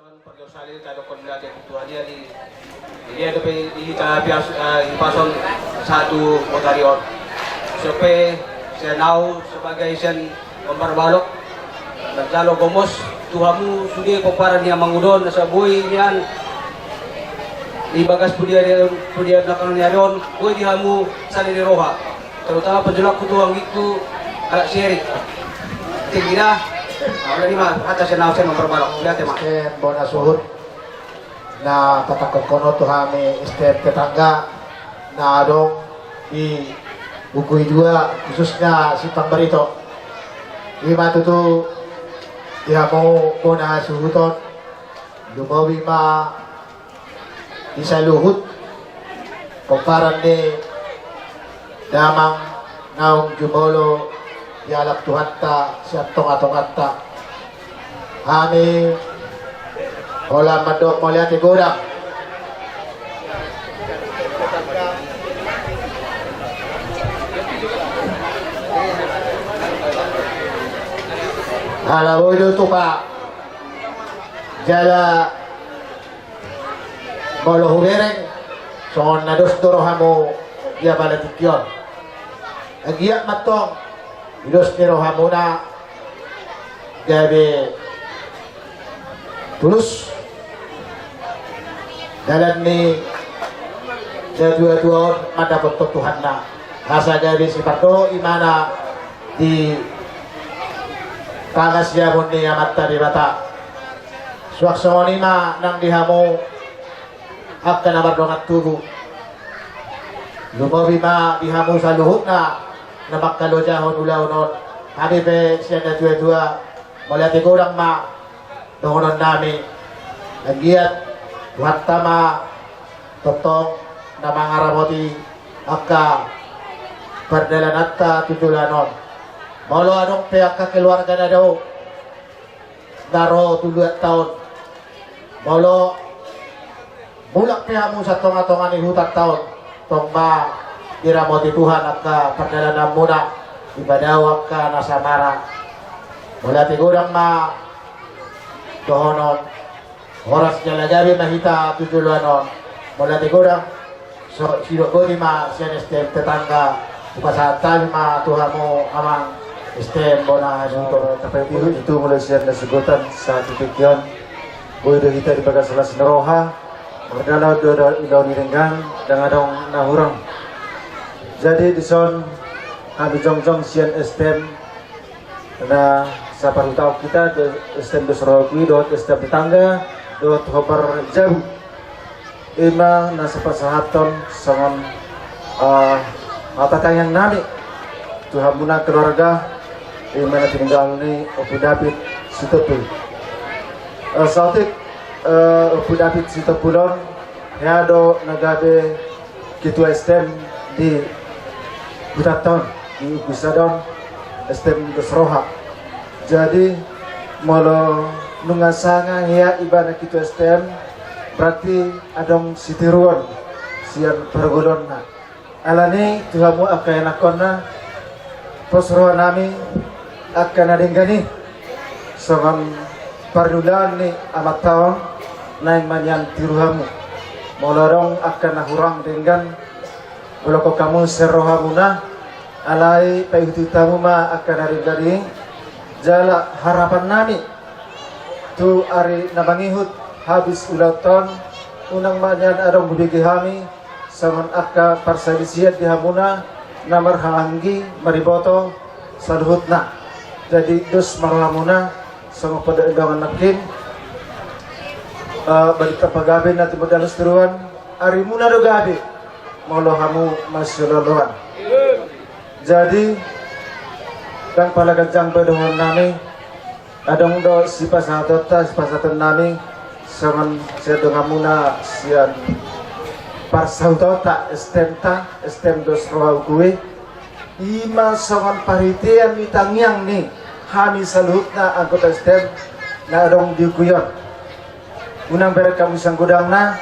Son perjosali kado konblate kutuania di dia di talapias pason satu motarion sope senau sebagai sen pembarbalok nagdalo gomos tuhamu sudi komparan niya mangudon sa buhay niyan ibagas pudia belakang niya doon buhay dihamu sa niliroha terutama penjelak kutuang itu ala syerik tinggi wala lima atas senau sen memperbalok lihat ya mak bona suhud na patakon to hami step tetangga na adong di buku dua khususnya si Pambarito lima tutu dia mau bona suhuton lumawi ma isa luhut komparan de damang naong jumolo yalap Tuhan ta siap tonga-tonga ta kami olah mandok mulia di gudang kalau itu pak jala bolo hubereng son nados dorohamu dia balik tikion agiak matong idos nirohamuna gabe tulus dalam ni dua ada bentuk Tuhan na rasa gabe sipato imana di panas ya bundi amat tadi bata suak sonima nang dihamu akan namar dongat tubuh lumawi ma dihamu sa luhut na namak kalojahon ulaw kami pe siya na dua malihat kurang ma dongonon nami nagiat buat tama totong na mga ramoti akka perdalan atta titulanon maulo anong pe akka keluarga na daw daro 2 tahun maulo bulak pe hamu sa tonga-tonga ni hutat tahun tong ba diramoti Tuhan akka perjalanan muda ibadaw akka nasamara mula tigurang ma dohonon oras jalagabi mahita tujuluanon mula tigurang so sinuguri ma siyan estem tetangga upasatan ma Tuhan mo amang estem bona sunto tapay itu mulai siya nasugutan sa titik yon buhay do kita di bagas salas naroha berdalaw do ilaw nirenggan dengan dong nahurang. Jadi di son kami jongjong sian estem na sa parutaw kita do estem do Sorogwi do estem tetangga do hobar jauh ima na sa pasahaton sangon matatayang nami Tuhan muna keluarga ima na tininggal ni Opu David Sitopul sautik Opu David Sitopulon ya do nagabe kitu estem di Butaton di Ugusadon estem Dosroha jadi molo nungasanga ya ibana kitu estem berarti adong sitiruan sian pergolon na alani tuhamu akan nakonna posroha nami akan adinggani songon pardulan ni amat tahun nain manyan tiruhamu molorong akan nahurang dengan kalau kamu serohamuna alai payututamu ma akan hari gadi jala harapan nami tu ari nabangihut habis ulang tahun unang manyan adong bubigi hami saman akka parsadisiat dihamuna namar hanggi mariboto saluhutna jadi dus marhamuna sama pada undangan nakin balik pagabe natin modalus teruan ari muna do gabe maulo hamu masyololohan jadi kang palagajang pedohon nami adong do si pasatan nami sangan siya do ngamuna siyan parsautota estem dos rohaw kuwe ima sangan paritean mitangyang ni hami saluhut na angkot estem na adong diukuyon unang berat kami sang gudang na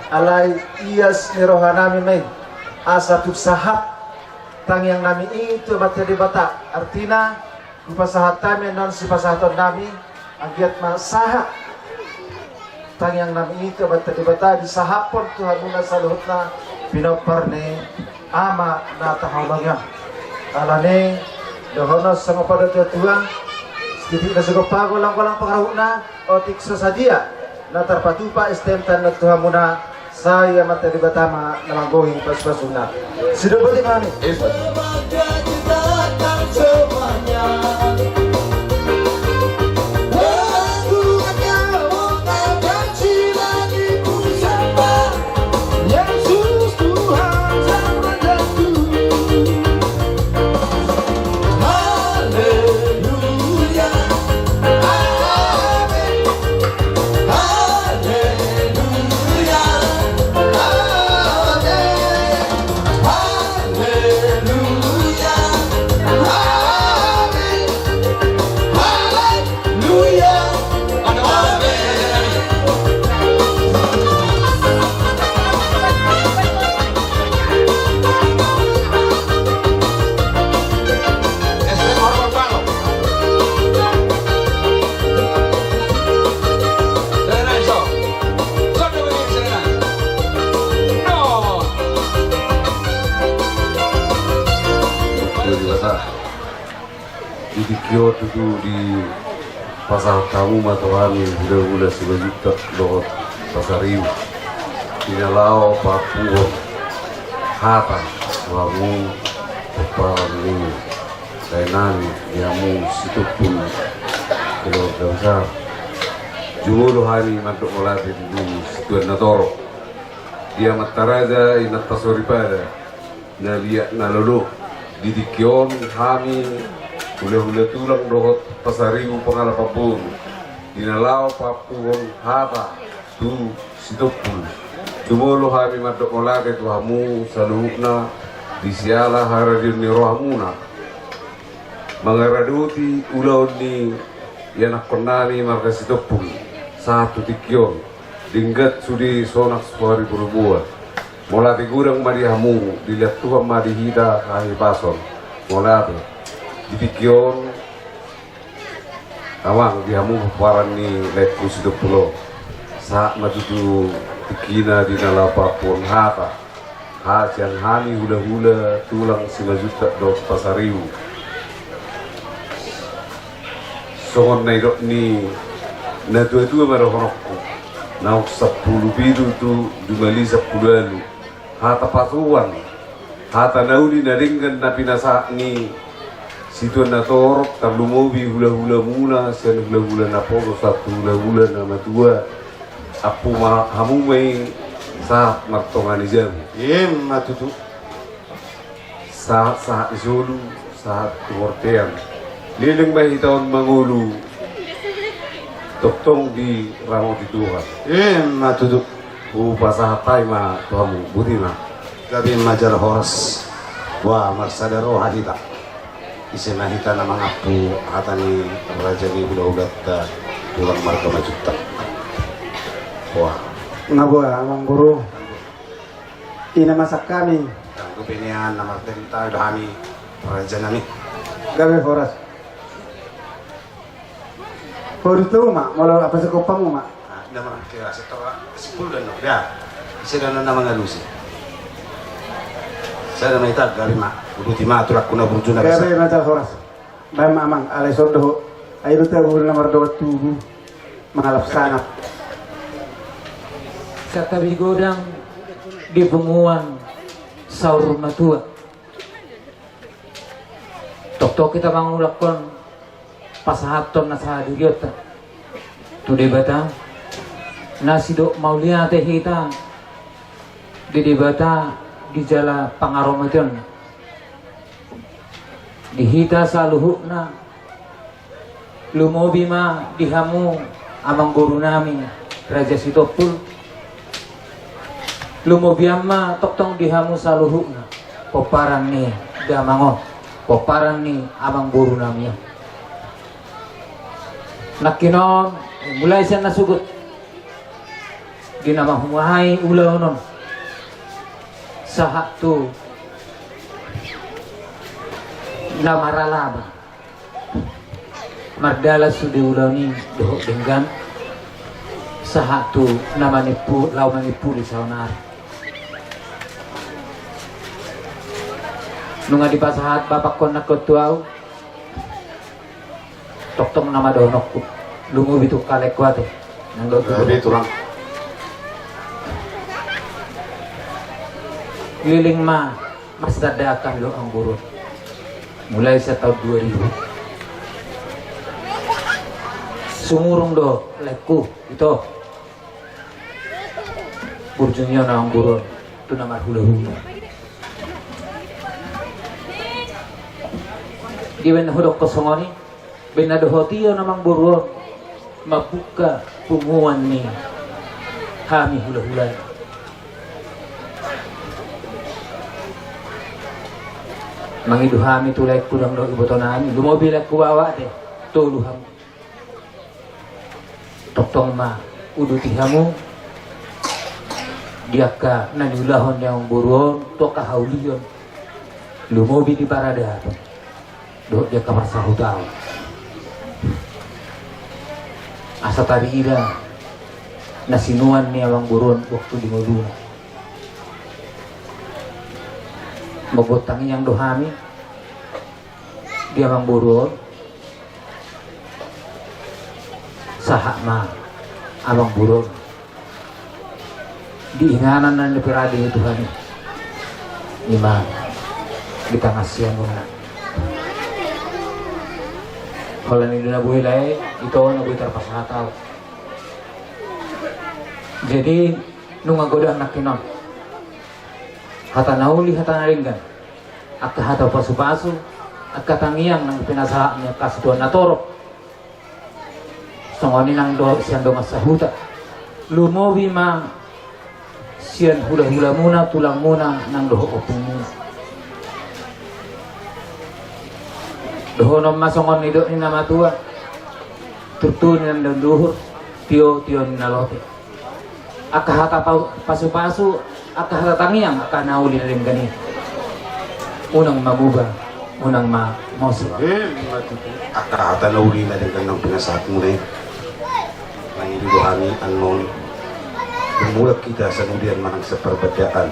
alay iyas ni roha namin may asa tupsahat tangyang nami itu baca di bata artina upasahat kami non si pasahaton nami agiat masahat tang yang nami itu bata di sahapon Tuhan muna sa luhut na pinopar ni ama na tahawagya alane dohonos sama pada Tuhan sedikit na sugopago lang ko lang pangarahuna na o tikso sa dia na tarpatupa estemtan na Tuhan muna saya mata di batama na manggohing pas-pasuna sidobati kami Kyoto tu di pasar tamu matohami hula-hula sebajuta dohot pasar riu inalau Papua hata wamu peparan ini kainani yamu situpun keluarga besar jumulu hari mantuk melatih di situan natoro dia mataraja inat tasoripada na liat na lolo didikion hami hula-hula tulang dohot pasariu pangalapapun dinalau Papua hata tu situpun jumulu hami mantuk melatih tuhamu saluhna disiala haradiun ni rohamuna mangaraduti ulau ni yanak konani marga situpun satu tikion dinggat sudi sonak suari berbuat molati gurang marihamu dilihat Tuhan madihida kahi pason molati dipikion awang dihamu paran ni leku sido pulo saat matutu tikina di nalapapun hata hajan hani hula-hula tulang 5 juta dos pasariu songon na idok ni na tua-tua marahonokku na 10 biru tu dumali 10 alu hata patuan hata nauli na ringgan na pinasa ni situan na torok tablumobi hula-hula muna siya hula-hula na pogo satu hula-hula na matua apu hamumay sa martongan izam matutu sa isulu sa tuortean liling ba hitaon mangulu toktong di ramo di Tuhan matutu upasa hatay ma tuhamu buti na gabi majar horas wa marsadaro hadita isena hita na mga apu hatani raja ni hula-hulat tulang marga majuta wah Nabuah amang guru ina masak kami ang gupinian na martenta dami raja nami gabe foras por itu mak malah apa sih kopang mak naman kaya sa tawa 10 dan ya isena na mga lusi saya may tag gari ma uduti ma tulak kuna burjuna gabe macam foras bam amang alai sordo ayo teh buru nomor 2 tubuh mengalap sangat kata bigodang di penguan saur matua tok kita mangulakon pasahaton na sa diriota tu debata nasi dok maulia teh kita di debata di jala pangaromaton di hita saluhukna lumobi ma dihamu amang guru nami Raja Sitopul lumobiama toktong dihamu saluhukna poparan ni damango poparan ni abang buru namanya nakinon mulai siya nasugot di nama humahai ulaw non sahat tu namaralaba mardala sudi ulaw ni dohok denggan sahatu namanya lau manipuli saunari. Nunga di pasahat bapak ko nakotuaw toktong nama donokku lungu bitu kalek kuate nang do Grabe ito lang. liling ma mas dadakan lo ang burun mulai sa tahun 2000 sumurong do lekku itu burjunnya na ang burun itu nama hula-hula di ben hodok kosongoni ben ado hotiyo namang burun mabuka punguan ni kami hula-hula mangiduhami tulay kurang do iboto nami lumobil aku bawa deh tuluham toktong ma udutihamu diaka nanulahon yang buron to kahaulion lumobi di parada do dia kamar sahutau asa tadi ira nasinuan ni awang buron waktu di ngoluna magutang yang dohami dia mang burun sahak ma abang burun diinganan na ni pirade Tuhan lima kita ngasihan muna kalau ni na buhay lay ito na buhay terpasataw jadi nung agoda anak kinon hata nauli hata naringgan akka hata pasu-pasu akka tangiang nang pinasahannya kasduan natoro songoni nang do siyan do masahuta lumowi ma siyan hula-hula muna tulang muna nang doho opung muna doho nom masongon nido ni nama tua turtun nang duhur tio ni nalote akka hata pasu-pasu akka hatatangiang akka nauli rin gani unang mabuba unang mamoso Akka na uli na din ng pinasahat mo na yun. Nangiluhani anon. Bumulak kita sa nudian manang sa perbedaan.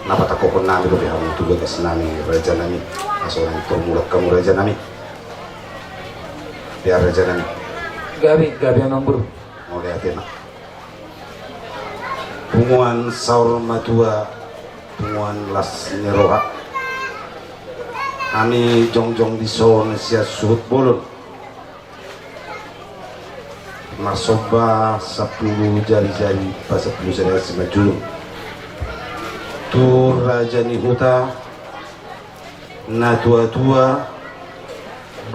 Napatakokon namin ulit ang tugagas namin raja namin. Aso nang tumulak kamu raja namin. Biar raja namin. gabi amang bro Mau lihatin na. Punguan saur matua, punguan las nyeroha. Kami jongjong di son siya suhut bolon. Marsoba 10 jari-jari pas 10 jari semajulung. Tur raja ni huta na tua-tua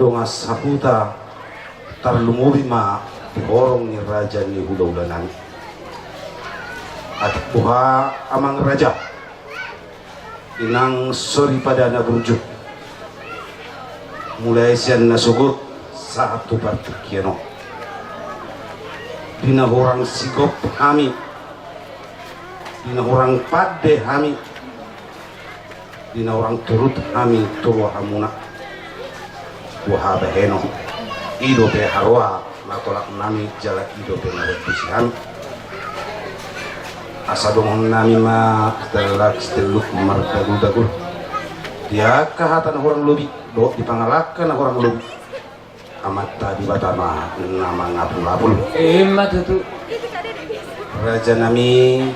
dongas haputa tarlumuri ma horong ni raja ni hula-hulanan. At buha amang raja inang sori pada na berujud mulai siyan nasugot sa satu partikiano dina orang sigop kami dina orang pade kami dina orang turut kami turu hamuna buha beheno ido be harwa natolak nami jala ido be narepusihan asa dong nami ma telak steluk mardagu-dagu dia kahatan orang lobi do dipangalakan orang lobi amat tadi batama nama ngapul-ngapul emat itu raja nami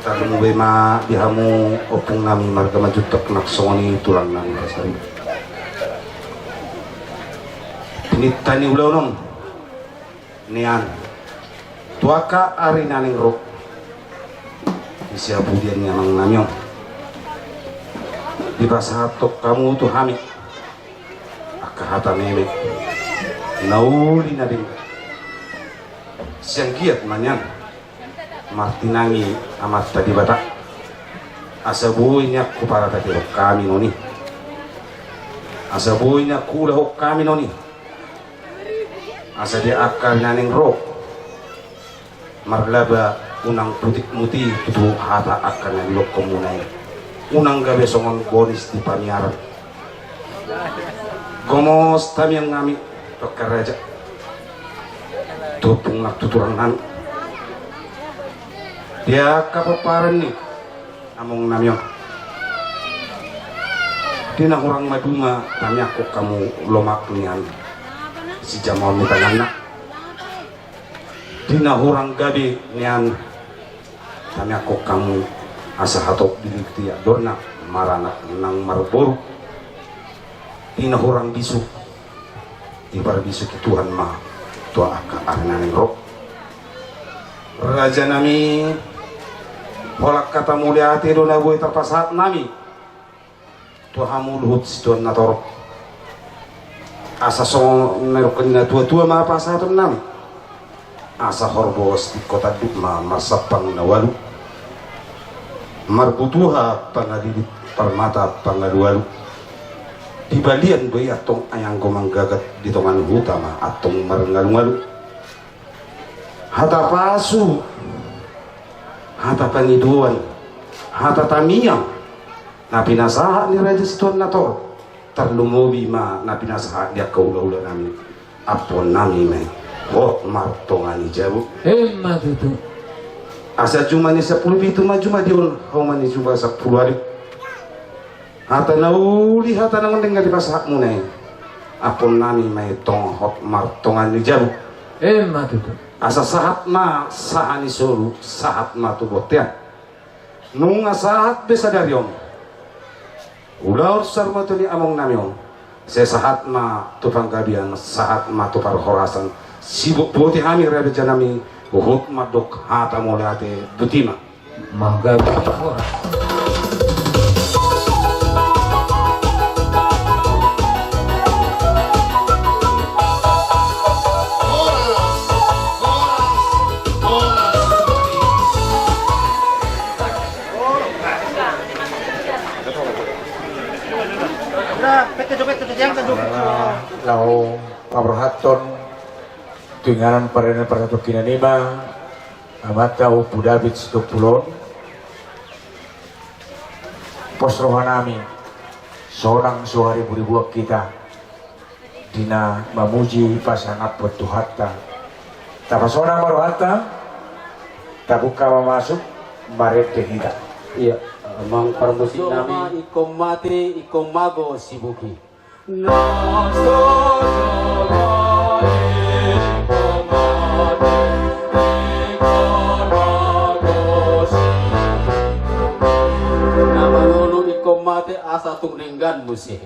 talung bema dihamu opung nami marga majutak naksoni tulang nang kasari tinitani ulaunon nian tuaka ari naning rok isiapu dia nyamang namyo di basatok kamu tuh hami akahata meme nauli nadim siang kiat manyan martinangi amat tadi batak asabuinya ku para tadi kami noni asabuinya ku lahok kami noni asa dia akal naning rok marlaba unang putik muti tutu hata akan yang lok komunai unang gabe songon bonis di pamiaran gomos tami yang ngami dokter raja tupung nagtuturang nami. Dia kapaparan ni among namyon. Di na orang maduma kami ako kamu lomak niyan si Jamal ni tangan. Di na orang gabi niyan kami ako kamu asa hatok dilikti adorna maranak nang marbor. Di na orang bisu di bar bisu kituhan ma tua aka arnaning rok. Raja nami holak kata mulia hati do na boy terpasat nami. Tuhamu luhut si tuan nator asa song nerokin na tua-tua ma pasatun nami asa horbos di kota Dukma masapang nawalu marbutuha pangadidit permata pangadualu di balian boy atong ayang gomanggagat di tongan hutama atong marengalu-ngalu hata pasu hata pangiduan hata tamiyang na pinasaha ni Raja Situan Nator terlumubi ma na pinasaha dia kaula-ula namin apon nami may hot martongan ni jabu Matutu. asa cuma ni 10 itu mah cuma diul hau mani cuma 10 hari hata nauli hata nang dengar di pasaha munai apon nami may tong hot martongan ni jabu Matutu. asa sahat na sahani solu sahat na tubotian nung sahat besa daryong ular sarmato ni among namyon sesahat ma tupang gabian saat ma tupar horasan sibuk putih kami rada janami uhut madok hata molate butima Magabi ko. Lau pabrahaton tunganan parene persatu kinanima amata upu David Situpulon pos rohanami seorang suari beribuak kita dina memuji pasangat petuhatta tapa seorang maruhatta tabuka masuk maret kita Iya, mang permusik nami Ikong mati, ikong mago sibuki. Nama nulu ikong mati asa tuninggan musik.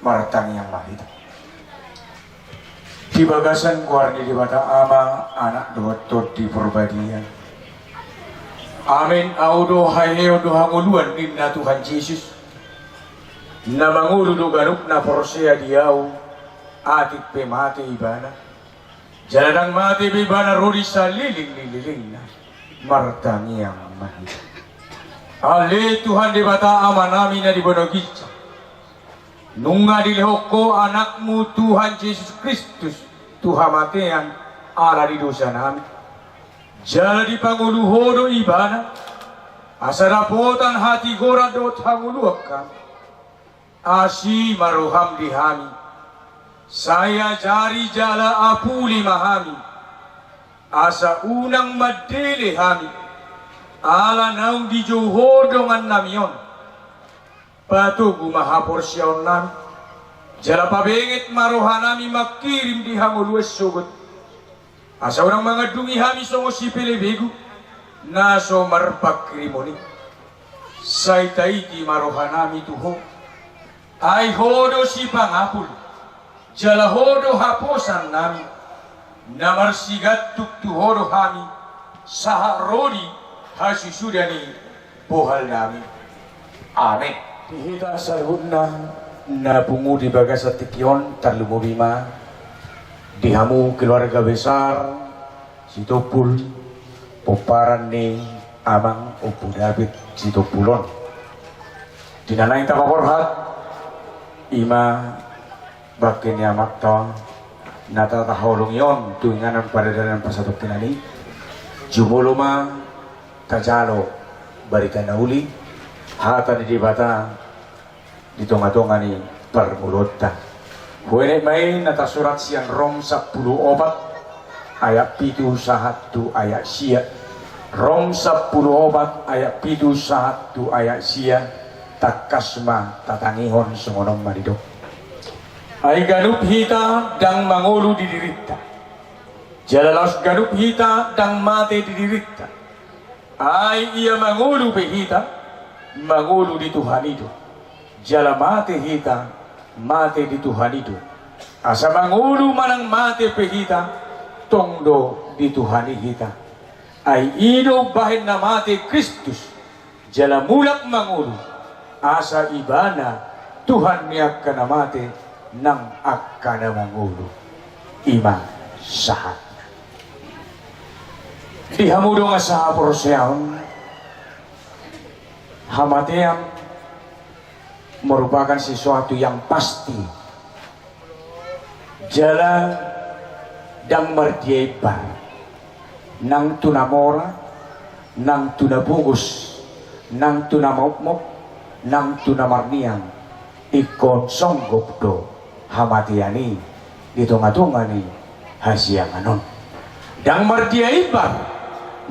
Martang yang lahir di bagasan kuarni di mata ama anak doktor di perbadian amin audo hayo doha nguluan dinna Tuhan Yesus na mangulu do garuk na porsia diau atit pe mati ibana jalan mati ibana rodi saliling na martang yang lahir ale Tuhan di mata ama nami na di bonogitsa nunga dilehoko anakmu Tuhan Yesus Kristus Tuhan matean ala di dosa nami jala di panguluhodo ibana asarapotan hati gora dot hamuluakan asi maroham dihami saya jari jala apuli mahami asa unang madele hami ala naung di johodongan namion patu gumaha porsyon nami jala pabengit marohanami makirim di hamulues sugot asa orang mangadungi hami songo si pelebegu naso marpak krimoni say taiti marohanami tuho ay hodo si pangapul jala hodo haposan nami namarsigat tuktuhodo hami saha rodi hasusudani pohal nami amin. Kita salhunna na pungu di bagas atikion tarlumubima dihamu keluarga besar Situpul poparan ni amang upu David Situpulon dinanain tapaporhat ima bakin ya makta nata tahulung yon tuinganan pada dalam pasatok tinani jumuluma tajalo barikan nauli hata di bata di tonga-tongani permulota huene main nata surat siang rom 10 obat ayat 7 1 ayat sia rom 10 obat ayat 7 1 ayat sia takasma tatangihon sumonong marido ay ganup hita dang mangulu didirita jalalos ganup hita dang mate didirita ay iya mangulu behita mangulu di Tuhan itu jala mate hita mate di Tuhan itu asa mangulu manang mate behita tongdo di Tuhan kita ay ido bahin na mate Kristus jala mulak mangulu asa ibana Tuhan niyak ka na mate nang akka na mangulu ima sahat dihamudo nga sa porosyaon hamatiam merupakan sesuatu yang pasti jala dang mardieba nang tunamora nang tunabugus nang tunamokmok nang tunamarniang ikon songgop do hamatiani ditunga-tungani hasianganon dang mardieba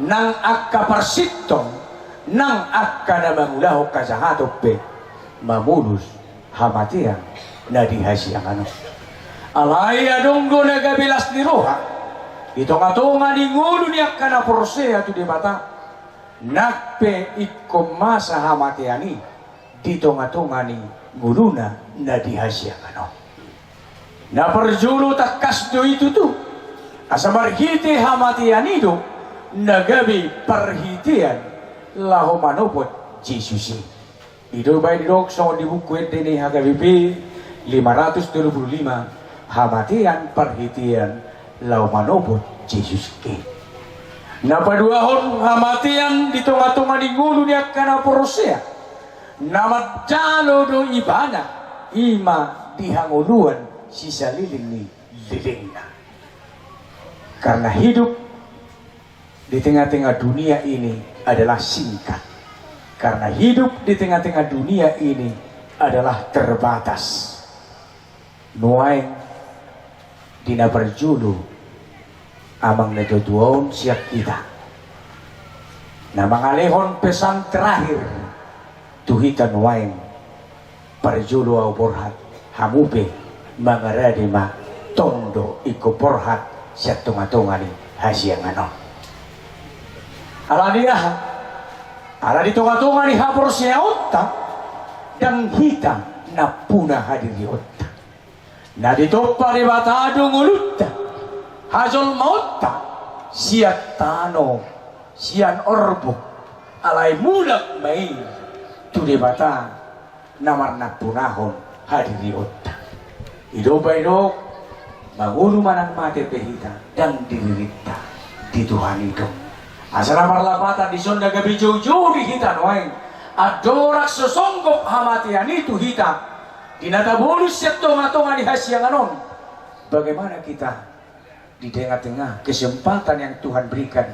nang akka parsitong nang akka na mangulaho kasahatope mamulus hamatian na dihasianganon alaya donggo nagabilas ni roha itonga-tonga ni ngulu ni akkana porsea tu di mata nakpe ikomasa hamatiani ditonga-tonga ni nguluna na dihasiakano na perjulu takas do itu tu asa marhite hamatiani do nagabi perhitian laho manopot Jesusi ido bay dok so di buku deni hagabipi 525 hamatian perhitian lau manobot Yesus ke napaduahon hamatian di tonga-tonga di ngulu niya kana porosea namat jalo do ibana ima dihanguluan sisa liling ni lilingna karena hidup di tengah-tengah dunia ini adalah singkat karena hidup di tengah-tengah dunia ini adalah terbatas nuaing dina berjulu amang natutuon siap kita na mangalehon pesan terakhir tuhitan wain berjulu au borhat hamupe mangarade ma tondo iko borhat siap tunga-tunga ni hasiangano ala di tunga-tunga ni hapor siya otta dan hitam na puna hadir di otta na ditopa di batado ngulutta hajol mautta siat tano sian orbuk alay mulak may tu di bata namar na punahon hadiri otta ido ba ido mangulu manang mate pehita dan diririta di Tuhan itu asal marlapata di sonda gabi jauh-jauh di hita noain adorak sesonggop hamatian itu hita dinatabulus siya tonga-tonga di hasianganon bagaimana kita di tengah-tengah kesempatan yang Tuhan berikan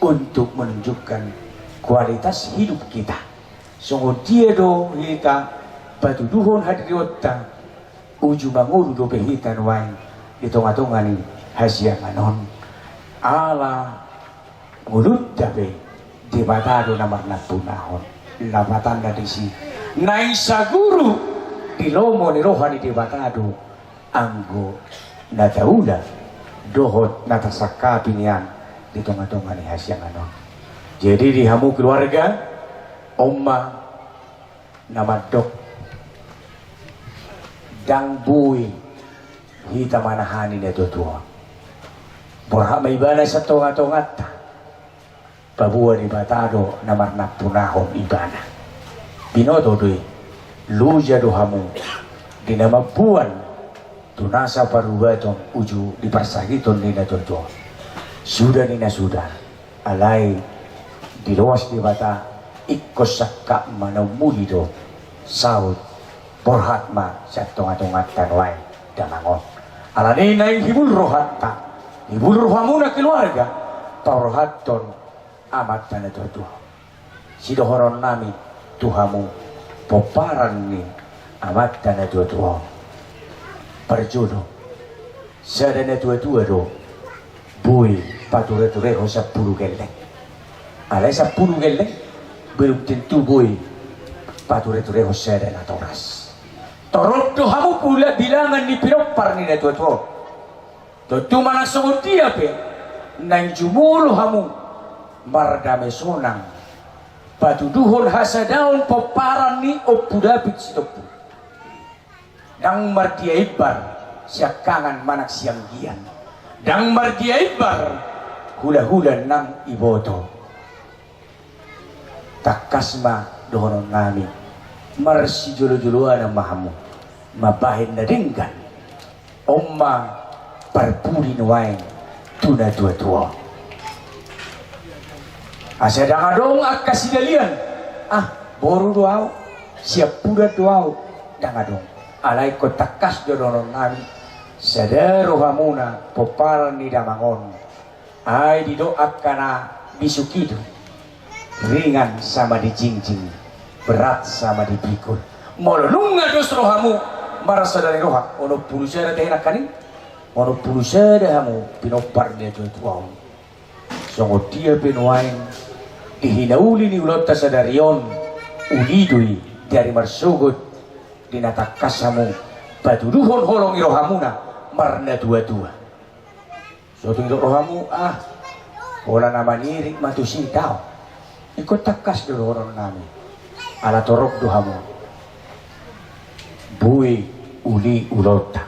untuk menunjukkan kualitas hidup kita sungguh dia do kita batu duhon hadiriota uju manguru do pehitan wain di tonga-tonga ni hasianganon ala mulut dabe di batado namar napunahon labatan dari si naisa guru di lomo ni rohani di batado anggo nataula dohot natasakapinian di tonga-tonga ni hasianganon jadi di hamu keluarga omma namadok dang bui hita manahani na tutua borha may ibana sa tonga-tongat pabuwa ni batado namar napunahon ibana binoto doy luja dohamu dinamabuan tunasa parubaton uju diparsagiton nina torjo sudah nina sudah alay diluas di bata ikos sakka manamulido saud Borhat ma sa tunga-tungat tanway damangon. Alani na yung hibul rohat ta. Hibul rohamu na keluarga. Taurohat ton amat na natutuwa. Sidohoron nami tuhamu poparan ni amat na natutuwa. Perjodoh. Sada natutuwa do. Boy pature-ture ho 10 geleng. Alay 10 geleng. Belum tentu boy pature-ture ho sada na toras. Torot tuhamu pula bilangan ni pinopar ni na tuwa. Tutu manasong dia pe nang jumulu hamu mardame sonang patuduhon hasadaon poparan ni opudapit sitopu. Dang mardia ibar siakangan manak siang gian. Dang mardia ibar hula-hula nang iboto. Takasma dohonon nami marsi jolo-joloan ang mahamu. Mabahin na ringgan Oma parpuri nuain tuna tua-tua asada ngadong akasidalian boru doau siap pura doau dangadong alai ko takas dodonon nami sadaro hamuna poparan ni damangon ai didoak kana bisukido ringan sama dijingjing berat sama dipikul molonunga dos rohamu marasa dari roha ono pulusa ada tenak kani ono pulusa ada hamu pinopar dia tuau songo dia penuain dihinauli ni ulat tasadarion ulidui dari marsugut dinatakas hamu batuduhon holong rohamuna marna tua-tua suatu indok rohamu wala nama nirik matusin tau ikut takas dulu orang nami ala torok dohamu bui uli ulota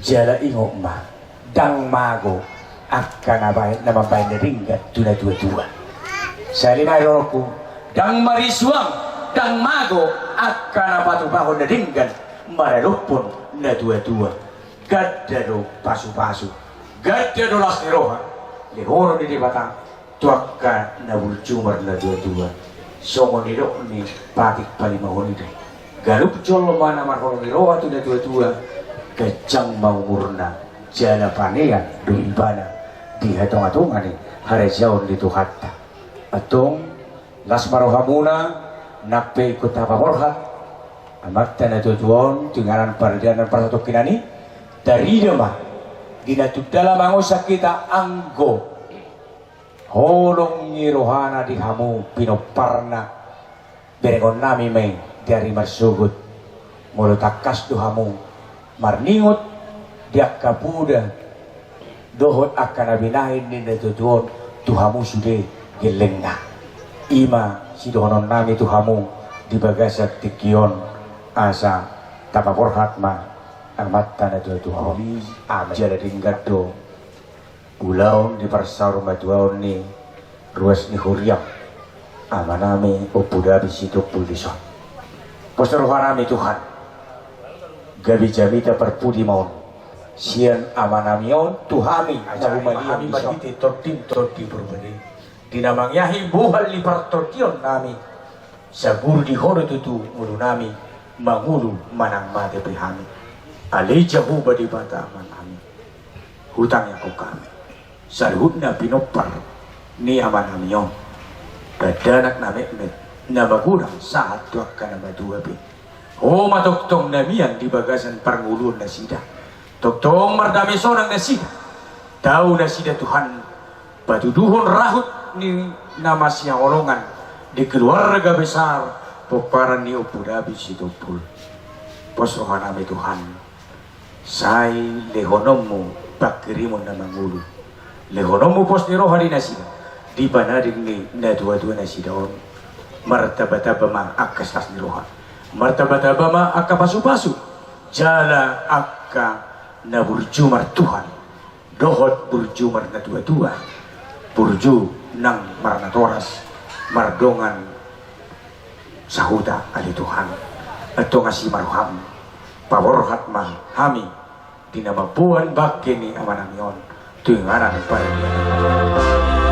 jala ingok ma dang mago akan nababain na ringgat tuna tua-tua salimay roku dang marisuang dang mago akan napatubahon na ringgat maralupon na tua-tua gadado pasu-pasu gadado las niroha lihoro di batang tuakka na bulcumar na tua-tua songo nidok ni patik palimahon ito galup jolo mana marholo niroha tu na tua-tua kecang mau murna jala panean do ibana di hatong-hatongan ni harajaon dito hatta atong las marohamuna nape ikut apa morhat amat na tua-tuon tingaran pardianan paratok kinani dari dema dinatudala mangosa kita anggo holong nyirohana di hamu pinoparna berengon nami may dari marsugut mulu takas duhamu marningot diak kapuda dohot akan abinahin ni natutuon tuhamu sude gelengna ima si dohonon nami tuhamu di bagasak tikion asa tapaporhat ma amat tanah tuhamu amjala ringgado ulaon di parsar matuaon ni ruas ni huriam amanami upuda bisitu pulison Posterohanami Tuhan gabi-gabi perpudi maun sian amanamion tuhami nahumani magiti tortim berbeda dinamangyahi buhal libar tortion nami sabur di horo tutu mulu nami mangulu manang mate prihami ali jabu badi bata amanami hutang yang kami sarhutna pinopar ni amanamion dadanak namek na magurang saat tuak ka na maduwabi matoktong namian di bagasan parngulun na sida toktong mardami sorang na sida daw na sida Tuhan patuduhon rahut ni nama siyang olongan di keluarga besar poparan ni upudabi sidopul posrohan nami Tuhan say lehonomu pakirimon na mangulu lehonomu pos ni rohani na sida di banaring ni na dua-dua na sida martabata bama akas tas niroha martabata bama akka pasu-pasu jala akka na burjumar Tuhan dohot burjumar na tua-tua burju nang marnatoras mardongan sahuda ali Tuhan atau ngasih maruham paborhat mah hami dinamapuan bakini amanamion tuingaran para dia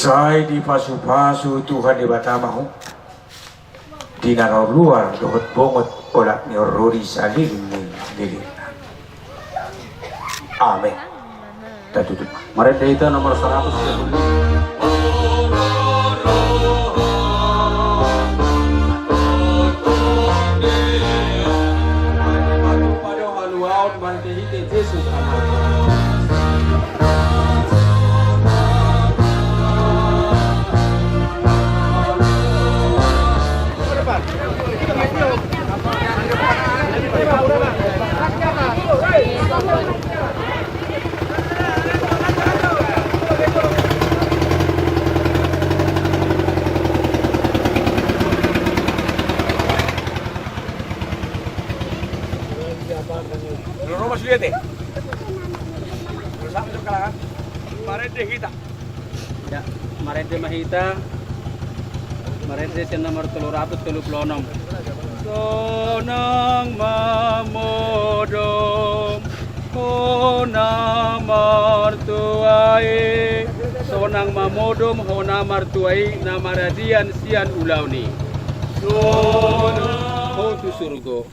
Sai di pasu-pasu Tuhan di batamahu. Di nanor luar dohot bongot olak ni rori salin ni lilina. Amin. Kita tutup. Mari kita nomor 100. Ya, Marente Mahita, Marente sa nomor 336. Sonang mamodom, hona martuai, sonang mamodom, hona martuai, namaradian sian ulaw ni. Sonang hotu surgo.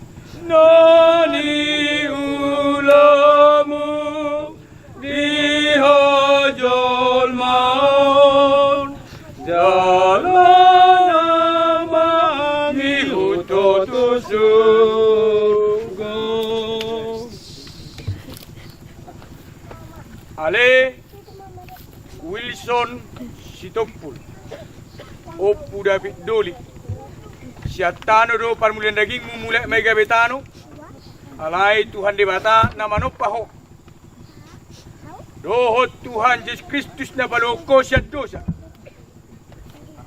Nani ulamu di hojol maun jalan mangi hutotu surgo. Ale Wilson Sitopul Opu David Doli Siatano do parmulian daging mumulai mega betano alai Tuhan debata nama no paho dohot Tuhan Yesus Kristus na baloko siya dosa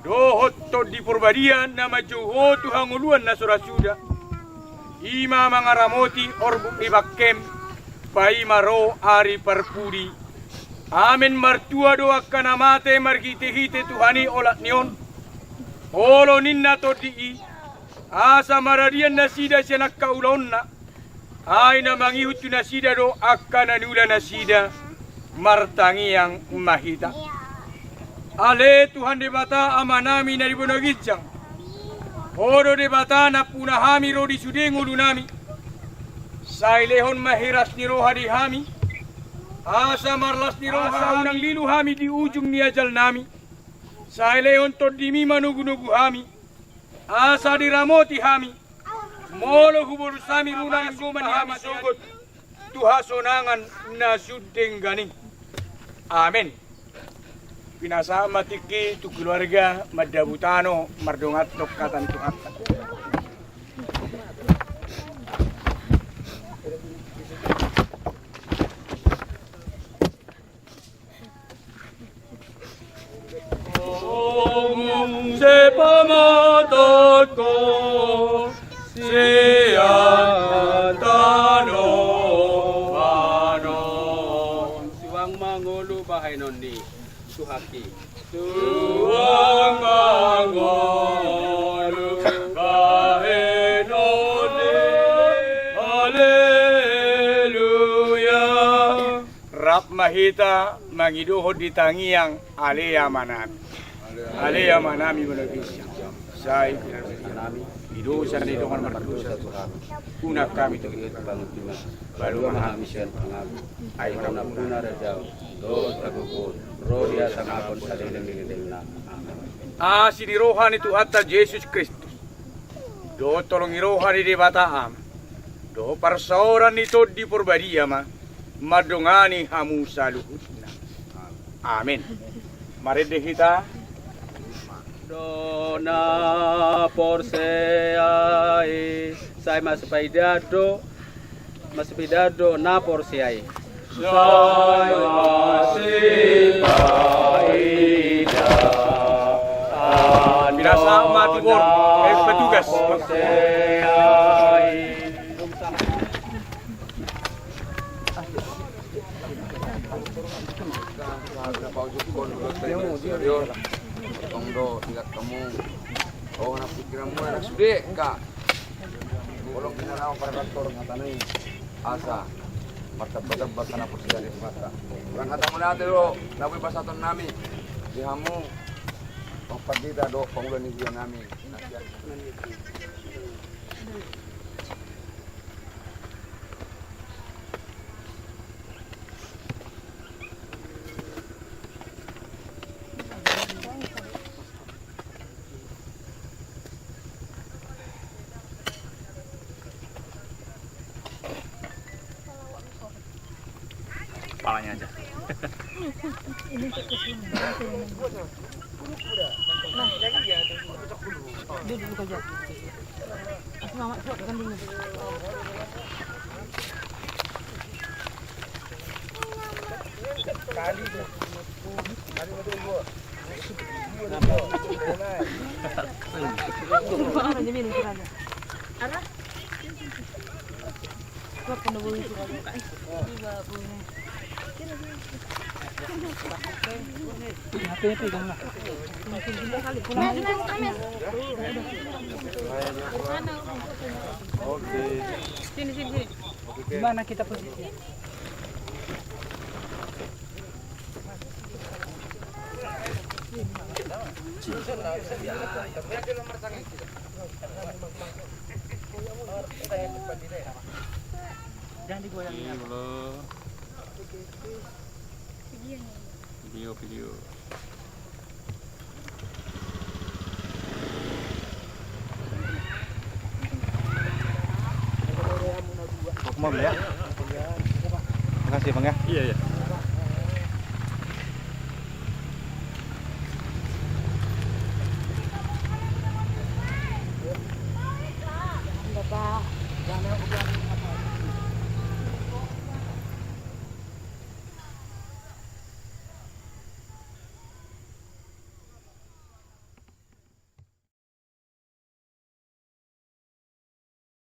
dohot to di purbadian nama Joho Tuhan uluan na surasuda ima mga ramoti orbu ibakem pai maro ari parpudi amen martua do akan amate margite-hite Tuhani olat nion olo ninna to di asa maradian nasida siya nakkaulon na ay na mangihut na sida do akan anula na sida martangi yang mahita ale Tuhan de bata amanami na ribonagitsang oro de bata na punahami ro di sudeng ulunami sailehon mahiras ni roha di hami asa marlas ni roha unang lilu hami di ujung ni ajal nami sailehon to dimi manugu-nugu hami asa diramoti hami molo hubur sami runang guman hami sogot tuhasonangan na sudeng ganing amin pinasa matiki tu keluarga madabutano mardongat lokatan Tuhan sepamatako siatano manon suang mangulu bahay nondi suhaki suang mangulu bahay nondi haleluya rap mahita mangiduhod di tangiang alea manami alea manami menagis sai nami hidup sarni dongan mardosa Tuhan kuna kami tegit banget baru mahami sian pangabu ai kana puna rajau do tagugut rodia sangapon sadeng dengna sini rohani tu hatta Yesus Kristus do tolong rohani di bataam do parsaoran itu di purbadia ma madongani hamu saluhutna amin mari deh kita dona porseai sai mas paidado na porseai sai masih paida binasa mati bor petugas porseai Tongdo ingat kamu oh anak pikiranmu anak sude kak kalau kinaraw para kantor ngatanay asa martabat-bat na po sila di mata kurang kata mo natin lo napoy pasaton nami Dihamu pagpagita do pangulan ni Diyan namin. Palanya aja. Gimana kita posisinya? Jangan digoyang. Video. Aku mau beli ya. Terima kasih Bang ya. Iya. Bapak, jangan